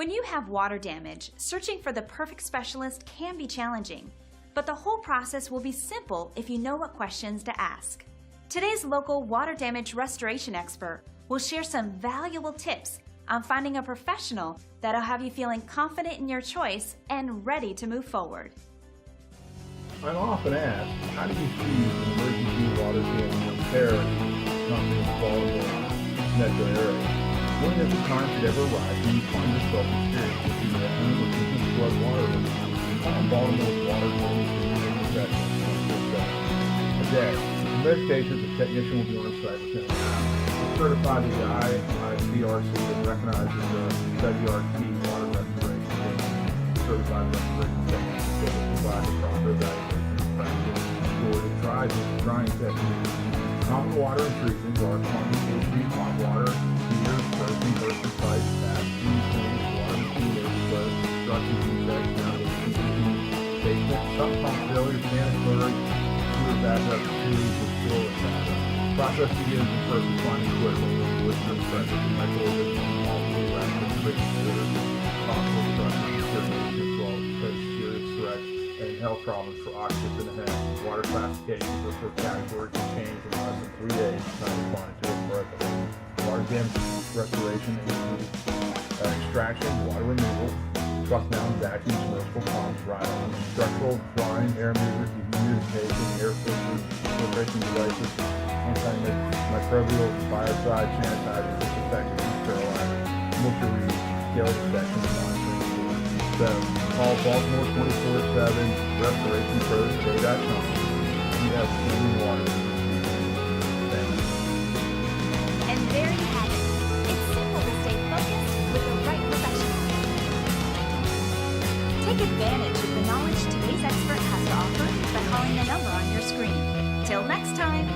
When you have water damage, searching for the perfect specialist can be challenging, but the whole process will be simple if you know what questions to ask. Today's local water damage restoration expert will share some valuable tips on finding a professional that'll have you feeling confident in your choice and ready to move forward. I'm often asked, how do you choose an emergency water damage repair company in the Baltimore metro area? When does the time should ever arrive when you find yourself experiencing a home or business flood water leak? Call Baltimore's water damage repair professional a day. In most cases, the technician will be on site within an hour. Certified to the ICRC and recognizes the WRT water restoration certified restoration technician that will provide the proper evaluation of practice for the drying techniques. Common water intrusions are plumbing, hot water, heaters, frozen, bursted pipes, taps, sinks, water machine overflows, construction defects, foundations, basement, sump pump failures, sanitary, sewer backup, tubes, and sewer backup. Process begins with first responding quickly with listener pressure, microorganisms, multiple rapid triggers, possible structural determination as well as pose serious threats and health problems for occupants in the home. Water classifications or for categories can change in less than 3 days time responding to it correctly. Water damage restoration includes extraction, water removal, truck mount, vacuum, submersible pumps, ride-ons, structural, drying, air movers, dehumidification, air filters, filtration devices, antimicrobial, biocide, sanitizer, disinfectant, and sterilizer, moisture reuse, scale inspection, and monitoring. So, call Baltimore 24/7 restorationpros.com. We have clean water. Thanks. And there you have it. It's simple to stay focused with the right professional. Take advantage of the knowledge today's expert has to offer by calling the number on your screen. Till next time.